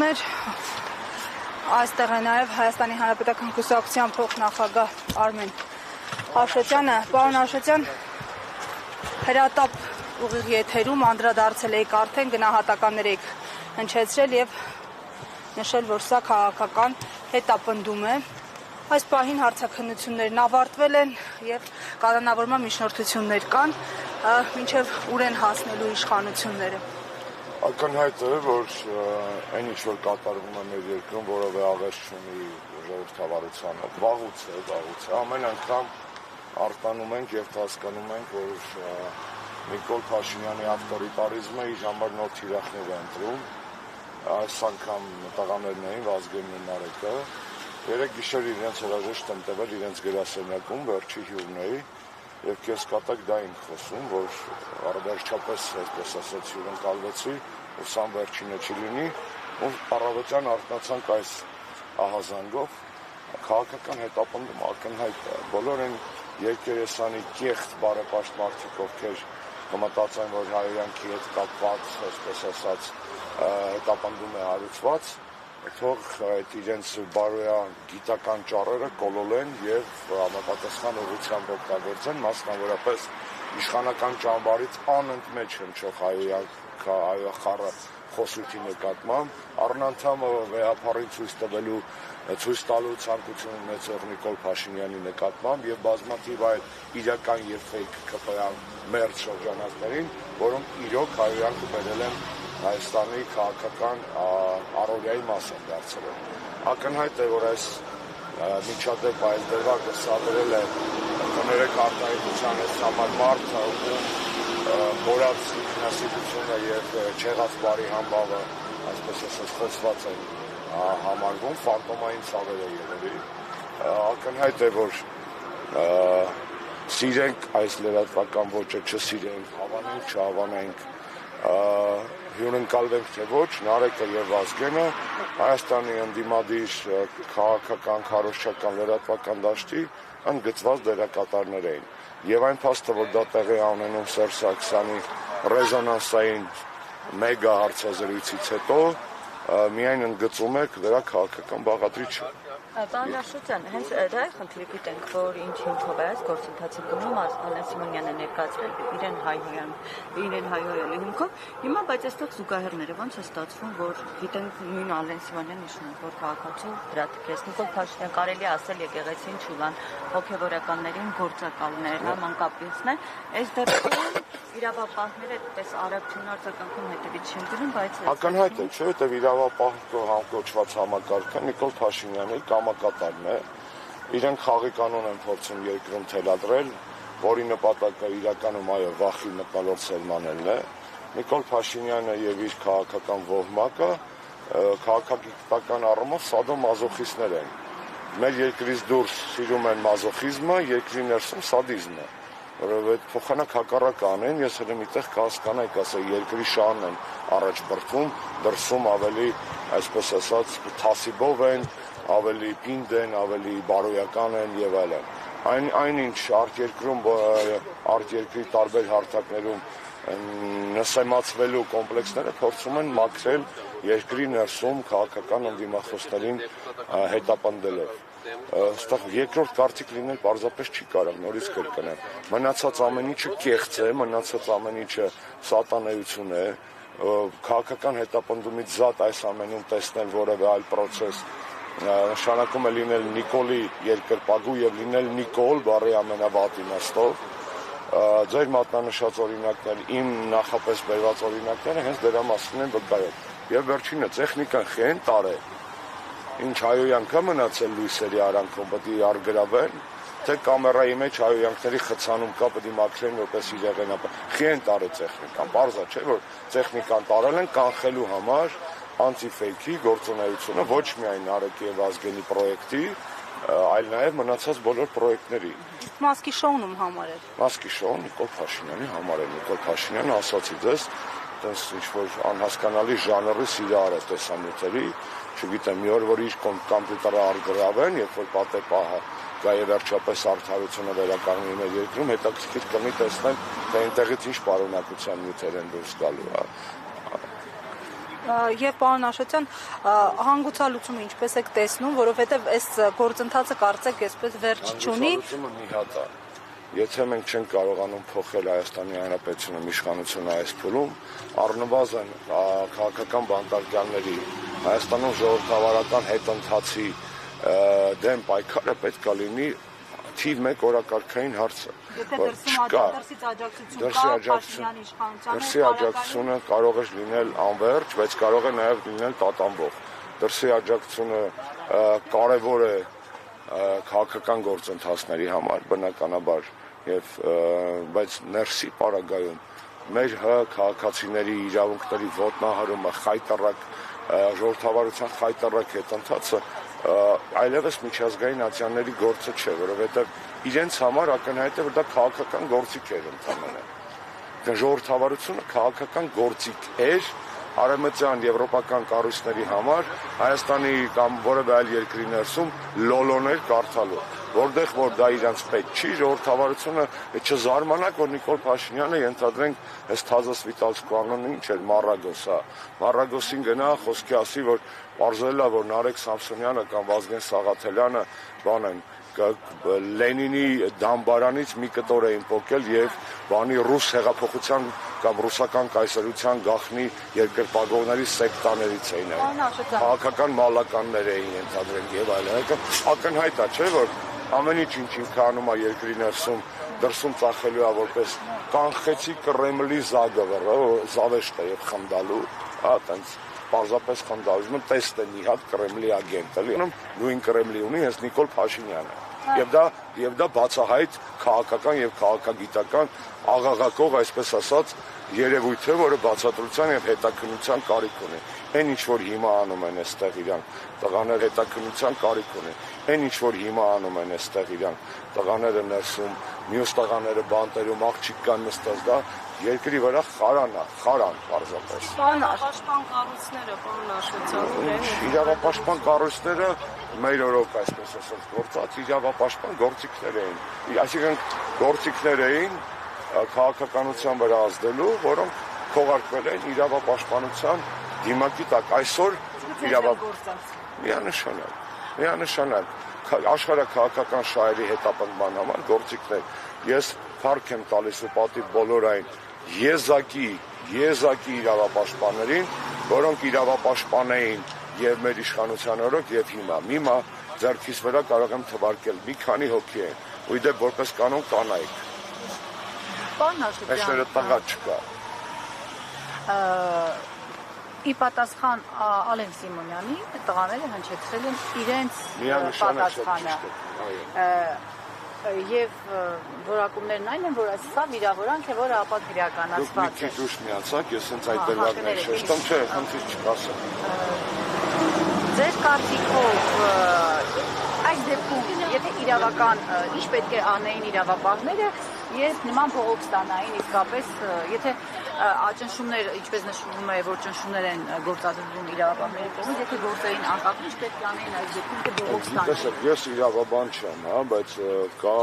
էր, այստեղ է նաև Հայաստանի Հանրապետական կուսակցության փոխնախագահ Արմեն Աշոտյանը։ Պարոն Աշոտյան, հրատապ ուղիղ եթերում անդրադարձել եք արդեն, գնահատականներ եք հնչեցրել եւ նշել, որ սա քաղաքական հետապնդում է։ Այս պահին հարցաքննություններն ավարտվել են եւ կալանավորման միջնորդություններ կան, մինչեւ ուր են հասնելու իշխանությունները։ Ակնհայտ է, որ այն ինչ որ կատարվում է մեր երկրում, որովե աղերս չունի ժողովրդավարությանը, վաղուց է, ամեն անգամ արտանում ենք եւ հասկանում ենք, որ Նիկոլ Փաշինյանի ավտորիտարիզմը իր համար նոր թիրախներ է ընտրում։ Այս անգամ տղաներն էին Վազգենն ու Նարեկը։ Երեք գիշեր իրենց հրաժեշտ եմ տվել իրենց գրասենյակում վերջի հյուրների եւ կեսկատակ դա ենք խոսում, որ վերջապես այսպես ասած հյուրընկալվեցի, ու սա վերջինը չի լինի, ու առավոտյան արթնացանք այս ահազանգով, քաղաքական հետապնդում ակնհայտ է։ Բոլոր այն երկերեսանի կեղծ բարեպաշտ մարդիկ, ովքեր կմտածեն, որ հայոյանքի հետ կապված, այսպես ասած, հետապնդում է հարուցված, թող այդ իրենց բարոյական գիտական ճառերը կոլոլեն եւ համապատասխան ուղղությամբ օգտագործեն, մասնավորապես իշխանական ճամբարից անընդմեջ հնչող հայոյախառը խոսույթի նկատմամբ, առնանդամը վեհապարին ցույց տալու ցանկություն ունեցող Նիկոլ Փաշինյանի նկատմամբ եւ բազմաթիվ այլ իրական եւ ֆեյք ԿՊ-յան մերձ շրջանակներին, որոնք իրոք հայոյանքը բերել են Հայաստանի քաղաքական առօրյայի մաս են դարձել։ Ակնհայտ է, որ այս միջադեպ այլ դրվագը սադրել է կներեք արտահայտության այս համար մարդը, ում մորած ինքնասիրությունը եւ չեղած բարի համբավը, այսպես ասած, խոսված են համարվում, ֆանտոմային ցավեր է եղել։ Ակնհայտ է, որ սիրենք այս լրատվական ոճը, չսիրենք, հավանենք, չհավանենք, հյուրընկալվենք թե ոչ, Նարեկը եւ Վազգենը Հայաստանի ընդդիմադիր քաղաքական, քարոզչական լրատվական դաշտի ընդգծված դերակատարներ էին։ Եվ այն փաստը, որ դա տեղի ունենում Սերժ Սարգսյանի ռեզոնանսային մեգա հարցազրույցից հետո, միայն ընդգծում է դրա քաղաքական բաղադրիչը։ Պարոն Աշոտյան, հենց դա է խնդիրը, գիտենք, որ ինչ հիմքով է այս գործընթացի գնում, Ալեն Սիմոնյանը ներկայացրել իրեն հայհոյելու հիմքով, հիմա բայց այստեղ զուգահեռները ոնց է ստացվում, որ գիտենք նույն Ալեն Սիմոնյանն իշխանավոր քաղաքացու դրատիկես Նիկոլ Փաշինյան կարելի ասել եկեղեցին Չուլան հոգևորականներին գործակալներ, մանկապինցն է, այս դեպքում իրավապահները այդպես արագ չունարձականքում հետևից չեն գնում, բայց ակնհայտ է, չէ՞, որտեղ իրավապահ կոչված համակարգը Նիկոլ Փաշինյանի կամակատարն է, իրենք խաղի կանոն են փորձում երկրում թելադրել, որի նպատակը իրականում այո վախի մտնոլորտ սերմանելն է։ Նիկոլ Փաշինյանը եւ իր քաղաքական ոհմակը քաղաքագիտական առումով սադոմազոխիստներ են։ Մեր երկրից դուրս սիրում են մազոխիզմը, երկրի ներսում սադիզմը, որովհետեւ փոխանակ հակառակը անեն, ես հենց միտեղ կհասկանայք, ասել երկրի շահն են առաջ բրդում, դրսում ավելի, այսպես ասած, թասիբով են, ավելի պինդ են, ավելի բարոյական են եւ այլն։ Այնինչ արտերկրի տարբեր հարթակներում նսեմացվելու կոմպլեքսները փորձում են մաքրել երկրի ներսում քաղաքական ընդդիմախոսներին հետապնդելով։ Այստեղ երկրորդ կարծիք լինել պարզապես չի կարող, նորից կրկնեմ։ Մնացած ամեն ինչը կեղծ է, մնացած ամեն ինչը սատանեություն է, քաղաքական հետապնդումից զատ այս ամենում տեսնել որևէ այլ process նշանակում է լինել Նիկոլի երկրպագու եւ լինել Նիկոլ բառի ամենավատ իմաստով։ Ձեր մատնանշած օրինակներ, իմ նախապես բերված օրինակները հենց դրա մասին են վկայում։ Եվ վերջինը տեխնիկան խեն տարե։ Ինչ հայոյանք մնացել լույսերի արանքում, պետք է արգրավեն, թե կամերայի մեջ հայոյանքների խցանում կա, պետք է մաքրեն, որպես իրեղենապ։ Խեն տարե տեխնիկան, բարձա չէ, որ տեխնիկան տարել են կանխելու համար անտիֆեյքի գործունեությունը ոչ միայն Նարեկի եւ Վազգենի պրոյեկտի, այլ նաեւ մնացած բոլոր պրոյեկտների։ Մասկի շոուն ում համար է։ Մասկի շոուն Նիկոլ Փաշինյանի համար է։ Նիկոլ Փաշինյանը ասացի դες, այդպես ինչ-որ անհասկանալի ժանրի սիրահար է տեսանյութերի, չգիտեմ, մի օր որ իր կոմպյուտերը արգրավեն, երբ որ պատեպահը գա եւ վերջապես արդարությունը վերականգնի մեր երկրում, հետաքրքիր կլինի տեսնել, թե այնտեղից ինչ պարունակության նյութեր են դուրս գալու, հա։ Եվ պարոն Աշոտյան, հանգուցալուծումը ինչպես եք տեսնում, որովհետև այս գործընթացը կարծեք այսպես վերջ չունի։ Հանգուցալուծումը մի հատ է։ Եթե մենք չենք կարողանում փոխել Հայաստանի Հանրապետությունում իշխանությունը այս փուլում, առնվազն քաղաքական բանտարկյալների Հայաստանում ժողովրդավարական հետընթացի դեմ պայքարը պետք է լինի թիվ 1 օրակարգային հարցը։ Եթե դրսից աջակցություն կա Փաշինյանի իշխանությանը, դրսի աջակցությունը կարող է լինել անվերջ, բայց կարող է նաև լինել տատանվող։ Դրսի աջակցությունը կարևոր է քաղաքական գործընթացների համար, բնականաբար, բայց ներսի պարագայում մեր քաղաքացիների իրավունքների ոտնահարումը, խայտառակ ժողովրդավարության խայտառակ հետընթացը այլևս միջազգային ատյանների գործը չէ, որովհետև իրենց համար ակնհայտ է, որ դա քաղաքական գործիք էր ընդհանրապես։ Ժողովրդավարությունը քաղաքական գործիք էր արևմտյան եվրոպական կառույցների համար Հայաստանի կամ որևէ այլ երկրի ներսում լոլոներ կարդալու, որտեղ որ դա իրենց պետք չի, ժողովրդավարությունը չզարմանաք, որ Նիկոլ Փաշինյանը ենթադրենք այս թազասվիտալցկու անունը ինչ էր, Մարագոսին գնա խոսքի ասի, որ պարզել է, որ Նարեկ Սամսոնյանը կամ Վազգեն Սաղաթելյանը բան են Լենինի դամբարանից մի կտոր էին պոկել եւ բանի ռուս հեղափոխության կամ ռուսական կայսրության գաղտնի երկրպագողների սեկտաներից էին քաղաքական մալականներ էին ենթադրենք եւ այլն ակնհայտ է չէ որ ամեն ինչ կանում է երկրի ներսում դրսում ծախելու է որպես կանխեցի Կրեմլի զագովը զավեշտը եւ խնդալու այտենց պարզապես խնդալու տեստ է մի հատ Կրեմլի ագենտ էլի նույն Կրեմլի ունի հենց Նիկոլ Փաշինյանը եւ դա բացահայտ քաղաքական եւ քաղաքագիտական աղաղակող այսպես ասած երևույթ է որը բացատրության եւ հետաքննության կարիք ունի այն ինչ որ հիմա անում են այստեղ իրանք տղաները հետաքննության կարիք ունի այն ինչ որ հիմա անում են այստեղ իրանք տղաները ներսում մյուս տղաները բանտերում աղջիկ կան նստած դա երկրի վրա խարան պարզապես իրավապաշտպան կառույցները պարոն Աշոտյան իրավապաշտպան կառույցները մեր օրոք այսպես ասած գործած իրավապաշտպան գործիքներ էին այսինքն գործիքներ էին քաղաքականության վրա ազդելու որոնք քողարկվել են իրավապաշտպանության դիմակի տակ այսօր միանշանակ աշխարհ քաղաքական շահերի հետապնդման համար գործիքներ ես փառք եմ տալիս ու պատիվ բոլոր այն եզակի իրավապաշտպաններին որոնք իրավապաշտպան էին եւ մեր իշխանության օրոք եւ հիմա ձեռքիս վրա կարող եմ թվարկել մի քանի հոգի են ու իդեպ որպես կանոն կանայք Պարոն Աշոտյան այսօր տղա չկա ի պատասխան Ալեն Սիմոնյանի տղաները հնչեցրել են իրենց պատասխանը եւ որակումներն այն են որ սա վիրավորանք է որը ապաքրեականացված է Դուք մի քիչ ուշ միացաք ես հենց այդ դերակներ շեշտում չէ խնդիր չկասեմ Ձեր կարծիքով այս դեպքում եթե իրավական ինչ պետք է անեին իրավապահները երբ նման փողոք ստանային իսկապես եթե ճնշումներ ինչպես նշվում է որ ճնշումներ են գործադրվում իրավապահների կողմից եթե գործերին անկապ ինչ պետք է անեին այս դեպքում փողոք ստանային Ես իրավաբան չեմ բայց կա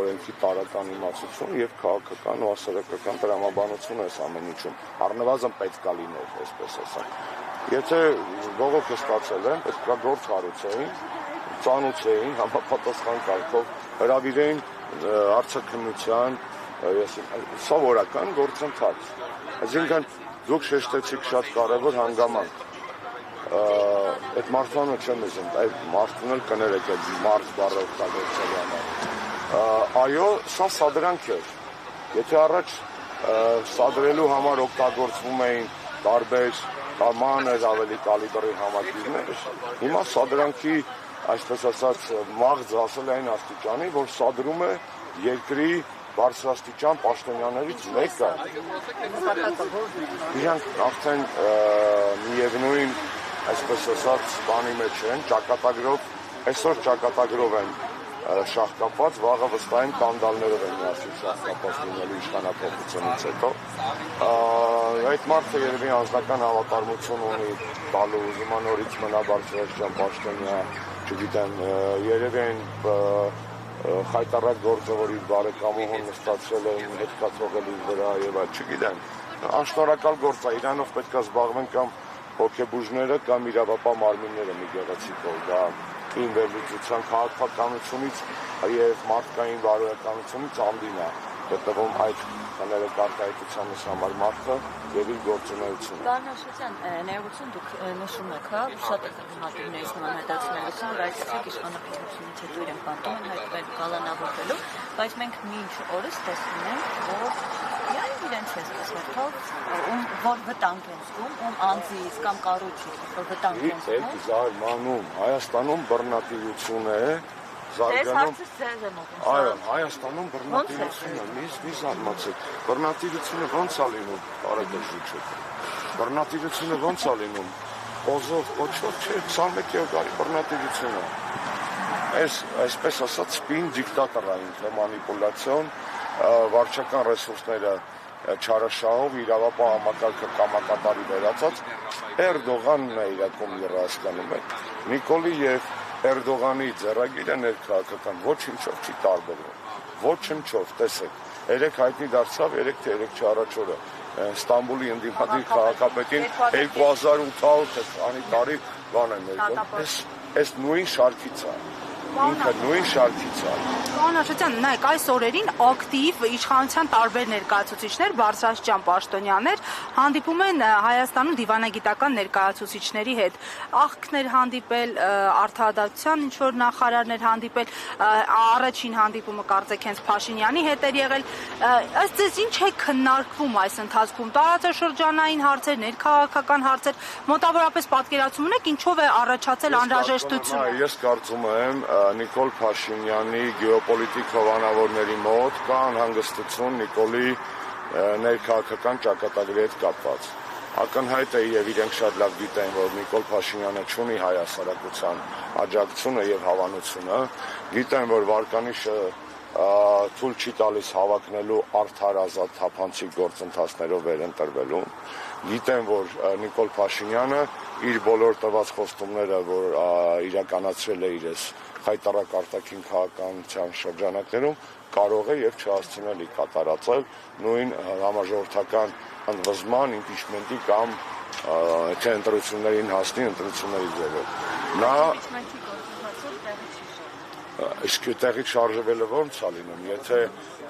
օրենքի տարական իմացություն եւ քաղաքական ու հասարակական տրամաբանություն այս ամեն ինչում առնվազն պետք է լիներ այսպես ասած Եթե բողոքը ստացել են, պետք է գործ հարուցեին, ծանուցեին, համապատասխան կարգով, հրավիրեին հարցաքննության, սովորական գործընթաց։ Այսինքն դուք շեշտեցիք շատ կարևոր հանգամանք։ Այդ մարդանը չեմ ուզում, այդ մարդուն էլ կներեք այդ մարդ բառը օգտագործելու համար։ Այո, սա սադրանք էր։ Եթե առաջ սադրելու համար օգտագործվում էին տարբեր մանր ավելի կալիբրի համակիրներ, հիմա սադրանքի, այսպես ասած, մաղձ ասել այն աստիճանի, որ սադրում է երկրի բարձրաստիճան պաշտոնյաներից մեկը։ Իրանք արդեն միևնույն, այսպես ասած, բանի մեջ են, ճակատագրով, այսօր ճակատագրով են շահկապված, վաղը վստահ են կանդալներով են միասին շահկապված լինելու իշխանափոխությունից հետո։ Այդ մարդը երևի անձնական հավատարմություն ունի տալու ուզում նորից մնա բարձրաստիճան պաշտոնյա, չգիտեմ, երևի այն խայտառակ գործը, որ իր բարեկամուհուն նստացրել են, հետքա թողել իր վրա եւ այլ, չգիտեմ, անշնորհակալ գործ է, իրանով պետք է զբաղվենք կամ հոգեբուժները կամ իրավապահ մարմինները մի գեղեցիկ օր դա ին վերլուծության քաղաքականությունից եւ մարդկային բարոյականությունից անդին է գտնվում այդ ներկայացուցանից համար մարդը եւ իր գործունեությունը։ Պարոն Աշոտյան, ներողություն դուք նշում եք, հա, շատ հատումներից նման հետաքրքրություն, որ այսինքն իշխանապետությունից հետո իրենք բանտում են հայտվել կալանավորվելու, բայց մենք մինչ օրս տեսնում ենք, որ իրենց հեսպասվերթով, որ վտանգ են զգում, ում անձից կամ կառույցից, որ վտանգ են զգում։ Այդ զարմանում, Հայաստանում բռնատիրություն է, զարգանում։ Այո, Հայաստանում բռնատիրություն է, մի զարմացեք։ Բռնատիրությունը ո՞նց է լինում, բարեկարգիչը։ Բռնատիրությունը ո՞նց է լինում։ Օզով, կոչով չէ, 21-րդ դարի բռնատիրությունը։ Այսպես ասած, սպին դիկտատորային մանիպուլյացիոն, վարչական ռեսուրսները չարաշահող իրավապահ համակարգը կամակատարի վերածած Էրդողանն է իրակում Հայաստանում է։ Նիկոլի եւ Էրդողանի ձեռագիրը ներքաղաքական ոչինչով չի տարբերվում։ Ոչինչով, տեսեք, երեք հայտնի դարձավ 3 թե 3 չառաջ օրը Ստամբուլի ընդդիմադիր քաղաքապետին 2800 տարի բան է ներկայացնում։ Այս նույն շարքից է։ Ինքը նույն շարքից է։ Պարոն Աշոտյան, նայեք, այս օրերին ակտիվ իշխանության տարբեր ներկայացուցիչներ, բարձրաստիճան պաշտոնյաներ հանդիպում են Հայաստանում դիվանագիտական ներկայացուցիչների հետ։ Աղքներ հանդիպել, արդարադատության ինչ-որ նախարարներ հանդիպել, առաջին հանդիպումը կարծեք հենց Փաշինյանի հետ էր եղել։ Ըստ ձեզ ինչ է քննարկվում այս ընթացքում։ Տարածաշրջանային հարցեր, ներքաղաքական հարցեր, մոտավորապես պատկերացում ունեք ինչով է առաջացել անհրաժեշտությունը։ Ես կարծում եմ Նիկոլ Փաշինյանի գեոպոլիտիկ հովանավորների մոտ կա անհանգստություն Նիկոլի ներքաղաքական ճակատագրի հետ կապված։ Ակնհայտ է եւ իրենք շատ լավ գիտեն, որ Նիկոլ Փաշինյանը չունի հայ հասարակության աջակցությունը եւ հավանությունը, գիտեն, որ վարկանիշը թույլ չի տալիս հավակնելու արդար ազատ թափանցիկ գործընթացներով վերընտրվելու։ Գիտեն, որ Նիկոլ Փաշինյանը իր բոլոր տված խոստումները, որ իրականացրել է իրես հայտարարակ արտաքին քաղաքականության շրջանակներում, կարող է եւ չհասցնելի կատարածել նույն համաժողովրդական ընդվզման, իմպիչմենտի կամ թե ընտրություններին հասնի ընտրությունների ձևով։ Նա իսկ տեղից շարժվելը ո՞նց է լինում, եթե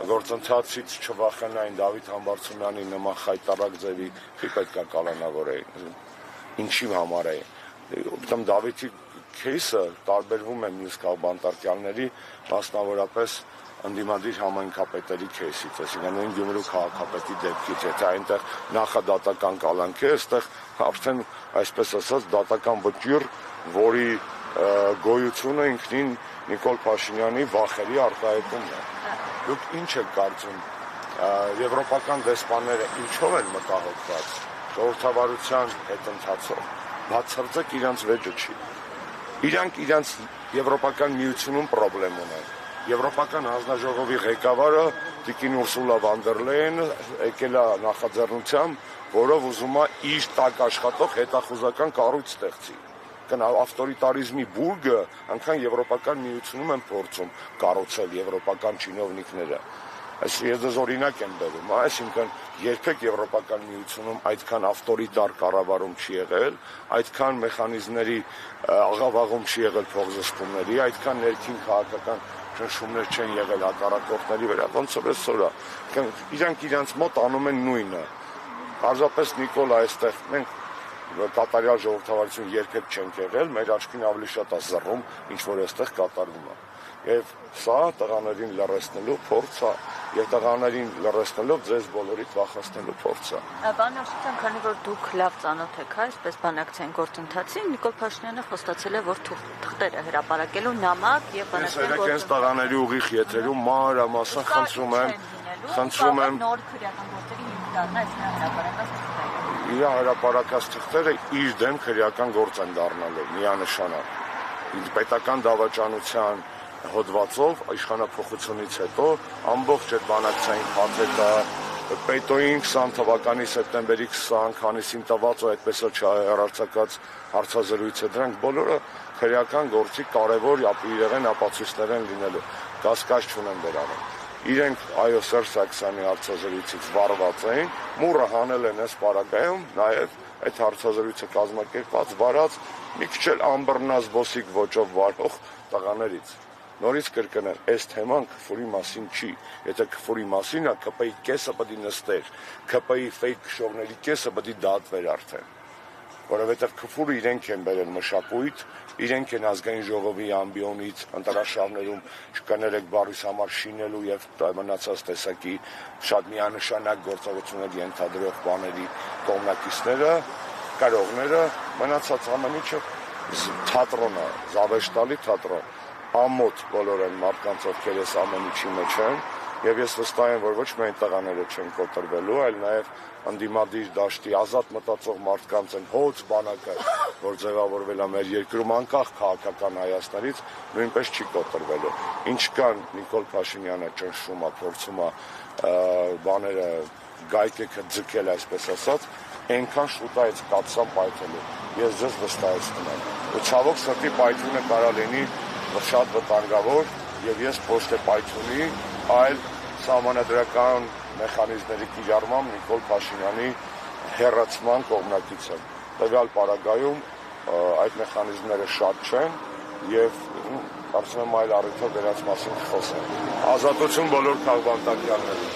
գործընթացից չվախենային Դավիթ Համբարձումյանի նման խայտարակ ձևի չի պետք է կալանավորեին, ինչի համար է, ուրեմն Դավիթի քեյսը տարբերվում է մյուս բանտարկյալների, մասնավորապես ընդդիմադիր համայնքապետերի քեյսից, այսինքն նույն Գյումրու քաղաքապետի դեպքից, եթե այնտեղ նախադատական կալանք է, այստեղ արդեն այսպես ասած դատական վճիռ, որի գոյությունը ինքնին Նիկոլ Փաշինյանի վախերի արտահայտումն է։ Դուք ինչ եք կարծում, եվրոպական դեսպանները ինչով են մտահոգված, ժողովրդավարության հետընթացով, բացարձակ իրանց վեճը չի։ Իրանք իրանց Եվրոպական միությունում պրոբլեմ ունեն։ Եվրոպական հանձնաժողովի ղեկավարը Տիկին Ուրսուլա վան դեր Լեյենը եկել է նախաձեռնությամբ, որով ուզում է իր տակ աշխատող հետախուզական կառույց ստեղծի։ Ավտորիտարիզմի բուրգը անգամ Եվրոպական միությունում են փորձում կառուցել եվրոպական չինովնիկները։ Ես օրինակ եմ բերում, այսինքն երբեք Եվրոպական միությունում այդքան ավտորիտար կառավարում չի եղել, այդքան մեխանիզմների աղավաղում չի եղել փոխզսպումների, այդքան ներքին քաղաքական ճնշումներ չեն եղել հակառակորդների վրա, ոնց որ այսօր է։ Իրանք իրանց մոտ անում են նույնը։ Պարզապես Նիկոլը այստեղ մենք կատարյալ ժողովրդավարություն երբեք չենք եղել, մեր աչքին ավելի շատ է զռում, ինչ որ այստեղ կատարվում է։ Եվ սա տղաներին լռեցնելու փորձ է, եւ տղաներին լռեցնելով ձեզ բոլորիդ վախեցնելու փորձ է։ Պարոն Աշոտյան, քանի որ դուք լավ ծանոթ եք, այսպես բանակցային գործընթացին, Նիկոլ Փաշինյանը խոստացել է, որ թղթերը հրապարակելու նամակ եւ բանակցային գործընթաց տղաների ուղիղ եթերում մանրամասն խնդրում եմ նոր քրեական գործերի հիմնադրամն այս հրապարակած իր հրապարակած թղթերը իր դեմ քրեական գործ են դառնալու միանշանակ։ Պետական դավաճանության հոդվածով իշխանափոխությունից հետո ամբողջ այդ բանակցային փաթեթը Պետոյին 20 թվականի սեպտեմբերի 20 քանիսին տված ու այդպես էլ չհեռարձակած հարցազրույցը, դրանք բոլորը քրեական գործի կարևոր իրեղեն ապացույցներ են լինելու։ Կասկած չունեմ դրանով։ իրենք այո Սերժ Սարգսյանի հարցազրույցից վարված էին, մուրը հանել են այս պարագայում նաև այդ հարցազրույցը կազմակերպված վարած մի քիչ էլ ամբռնազբոսիկ ոճով վարող տղաներից։ Նորից կրկնեմ, այս թեման Քֆուրի մասին չի։ Եթե Քֆուրի մասին է, ԿՊ-ի կեսը պետք է նստեր, ԿՊ-ի ֆեյք քշողների կեսը պետք է դատվեր արդեն։ Որովհետև Քֆուրը իրենք են բերել մշակույթ, իրենք են ազգային ժողովի ամբիոնից ընտրաշավներում չկներեք բառիս համար շինելու եւ մնացած տեսակի շատ միանշանակ գործողություններ ենթադրող բաների կողմնակիցները, կարողները, մնացած ամեն ինչը թատրոնը, զավեշտալի թատրոն, ամոթ բոլոր են մարդկանց, ովքեր այս ամեն ինչի մեջ են, եւ ես վստահ եմ, որ ոչ միայն տղաները չեն կոտրվելու, այլ նաեւ անդիմադիր դաշտի ազատ մտածող մարդկանց են հոց բանակը, որ ձևավորվել է մեր երկրում անկախ քաղաքական Հայաստանից, նույնպես չի կոտրվելու։ Ինչքան Նիկոլ Փաշինյանը ճնշում է, փորձում է բաները գայթեքը ձգել, այսպես ասած, այնքան շուտ է այս կաթսան պայթելու։ Ես ձեզ վստահեցնում եմ։ Ու ցավոք սրտի պայթյունը կարա լինի շատ վտանգավոր, եւ ես ոչ թե պայթյունի, այլ սահմանադրական մեխանիզմների կիրառմամբ Նիկոլ Փաշինյանի հեռացման կողմնակից եմ։ Տվյալ պարագայում այդ մեխանիզմները շատ չեն եւ կարծում եմ այլ առիթով դրանց մասին կխոսենք։ Ազատություն բոլոր քաղբանտակյաններին։